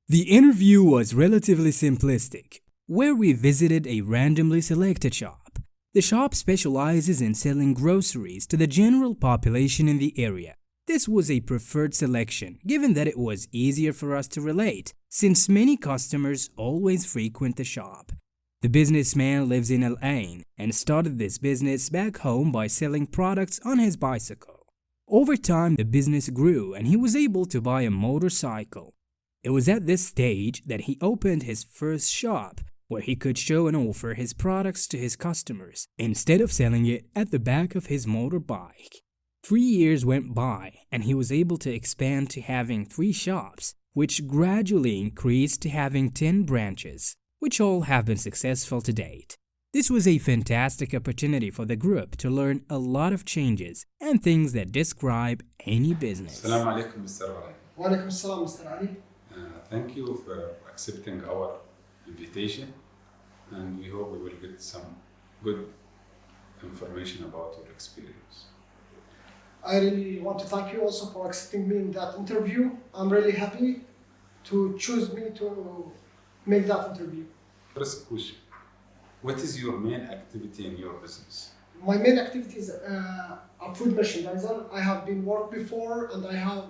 The interview was relatively simplistic, where we visited a randomly selected shop. The shop specializes in selling groceries to the general population in the area. This was a preferred selection given that it was easier for us to relate, since many customers always frequent the shop. The businessman lives in Al Ain and started this business back home by selling products on his bicycle. Over time, the business grew and he was able to buy a motorcycle. It was at this stage that he opened his first shop, where he could show and offer his products to his customers instead of selling it at the back of his motorbike. 3 years went by and he was able to expand to having 3 shops, which gradually increased to having 10 branches, which all have been successful to date. This was a fantastic opportunity for the group to learn a lot of changes and things that describe any business. Assalamu alaikum, Mr. Ali. Wa alaikum assalam, Mr. Ali. Thank you for accepting our invitation, and we hope we will get some good information about your experience. I really want to thank you also for accepting me in that interview. I'm really happy to choose me to make that interview. First question, what is your main activity in your business? My main activity is a food merchandiser. I have been worked before and I have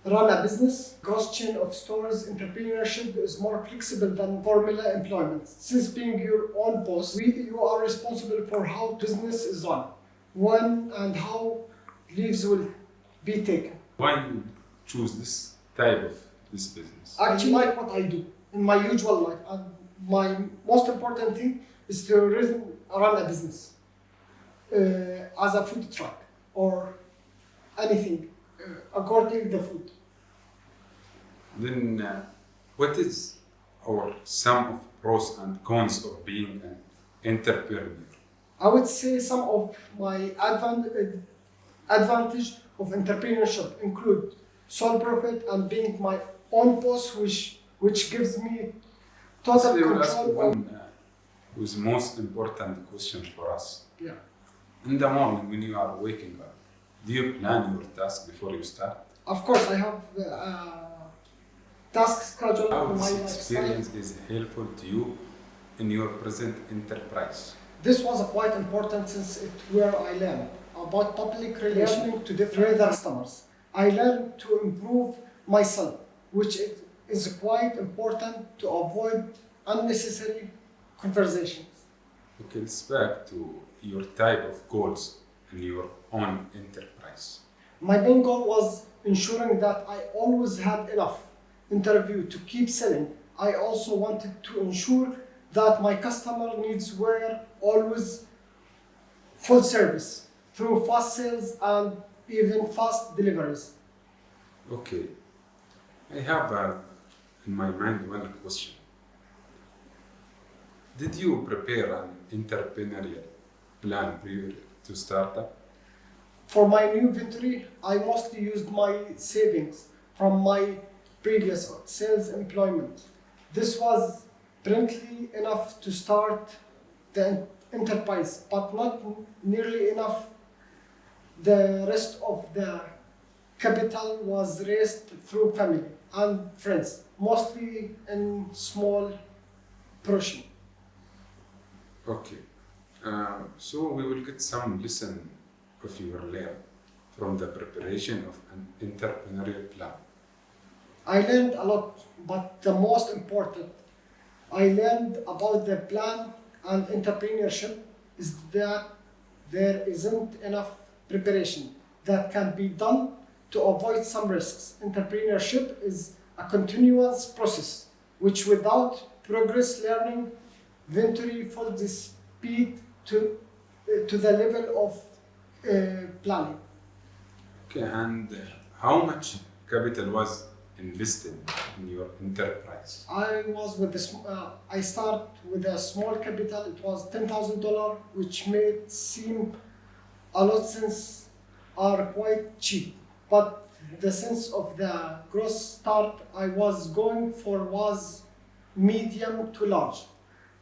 run a business. Gross chain of stores entrepreneurship is more flexible than formula employment. Since being your own boss, you are responsible for how business is run, when and how leaves will be taken. Why you choose this type of this business? Actually, I like what I do in my usual life, and my most important thing is to run a business as a food truck or anything according to the food. Then what is or some of pros and cons of being an entrepreneur? I would say some of my advantage of entrepreneurship include sole profit and being my own boss, which gives me total We will ask control. one who's most important question for us. Yeah. In the morning when you are waking up, do you plan your task before you start? Of course, I have task schedule How on my this lifestyle. experience is helpful to you in your present enterprise? This was quite important since it's where I learned about public relations to different customers. I learned to improve myself, which is quite important to avoid unnecessary conversations. Okay, let's back to your type of goals in your own enterprise. My main goal was ensuring that I always had enough interview to keep selling. I also wanted to ensure that my customer needs were always full service through fast sales and even fast deliveries. Okay, I have in my mind one question. Did you prepare an entrepreneurial plan prior to startup? For my new venture, I mostly used my savings from my previous sales employment. This was plenty enough to start the enterprise, but not nearly enough. The rest of the capital was raised through family and friends, mostly in small portion. Okay, so we will get some lesson of your learn from the preparation of an entrepreneurial plan. I learned a lot, but the most important, I learned about the plan and entrepreneurship is that there isn't enough preparation that can be done to avoid some risks. Entrepreneurship is a continuous process, which without progress learning, venture full the speed to the level of planning. Okay, and how much capital was invested in your enterprise? I start with a small capital. It was $10,000, which made seem a lot since are quite cheap. But the sense of the gross start I was going for was medium to large,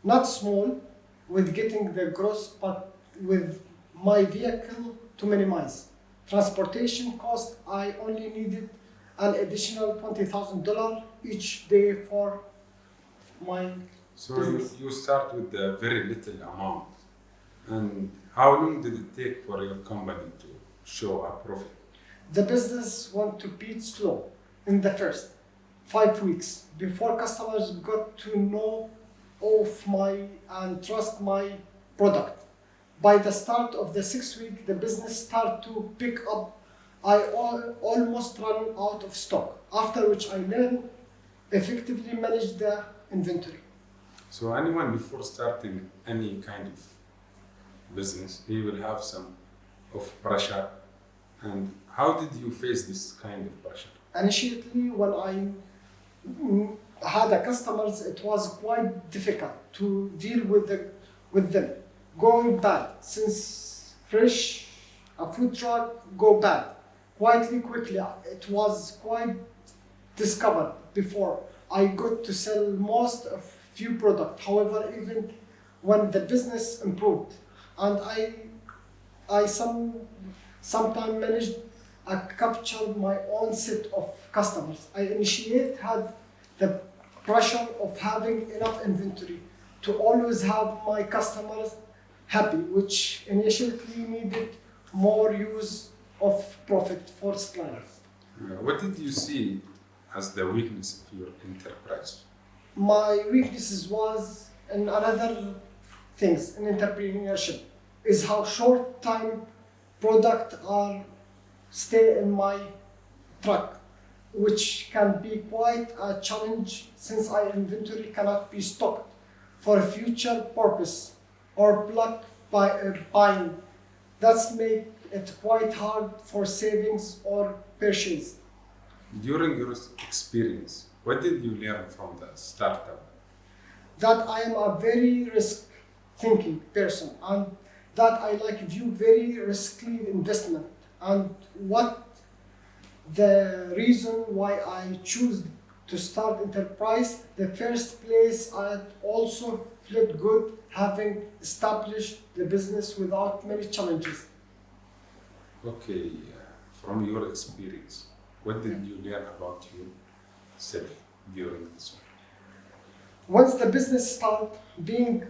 not small with getting the gross, but with my vehicle to minimize transportation cost. I only needed an additional $20,000 each day for my So business. you start with a very little amount. And how long did it take for your company to show a profit? The business went to beat slow in the first 5 weeks before customers got to know of my and trust my product. By the start of the 6th week, the business started to pick up. I almost ran out of stock, after which I learned effectively manage the inventory. So anyone before starting any kind of business, he will have some of pressure. And how did you face this kind of pressure? Initially, when I had a customers, it was quite difficult to deal with them. Going bad, since fresh, a food truck go bad. Quickly, it was quite discovered before I got to sell most of few products. However, even when the business improved, and I sometimes managed, I captured my own set of customers. I had the pressure of having enough inventory to always have my customers happy, which initially needed more use of profit for suppliers. What did you see as the weakness of your enterprise? My weaknesses was in another things in entrepreneurship is how short time product are stay in my truck, which can be quite a challenge since our inventory cannot be stocked for a future purpose or bulk buying. That's make it quite hard for savings or purchase. During your experience, what did you learn from the startup? That I am a very risk thinking person and that I view very risky investment and what the reason why I choose to start enterprise. The first place I also felt good having established the business without many challenges. Okay, from your experience, what did you learn about yourself during this one? Once the business started being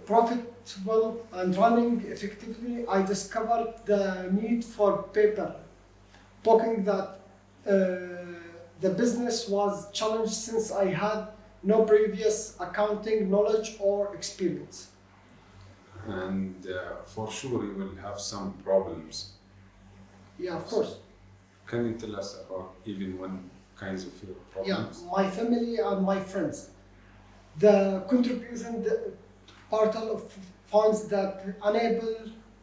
profitable and running effectively, I discovered the need for paper booking that the business was challenged since I had no previous accounting knowledge or experience. And for sure you will have some problems. Yeah, of course. Can you tell us about even one kinds of your Yeah, problems? my family and my friends. The contribution, the portal of funds that enable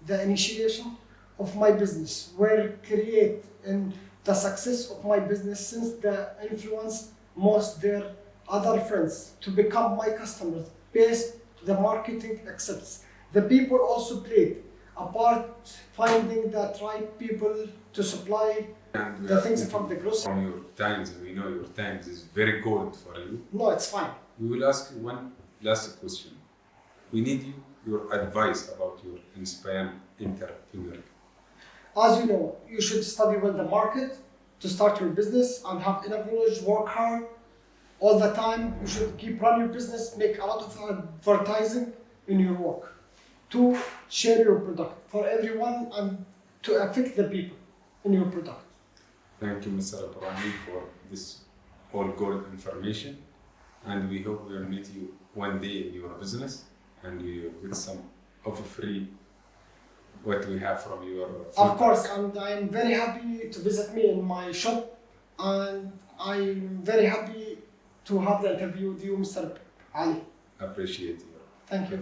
the initiation of my business were create in the success of my business since they influenced most their other friends to become my customers based the marketing accepts. The people also played a part finding the right people to supply And the things from the grocery. from your times, we know your times is very good for you. No, it's fine. We will ask you one last question. We need your advice about your inspiring entrepreneur. As you know, you should study well the market to start your business and have enough knowledge, work hard all the time. You should keep running your business, make a lot of advertising in your work to share your product for everyone and to affect the people in your product. Thank you, Mr. Abraham, for this all good information. And we hope we will meet you one day in your business and we will get some of free what we have from your food. Of course, and I'm very happy to visit me in my shop and I'm very happy to have the interview with you, Mr. Ali. Appreciate you. Thank you.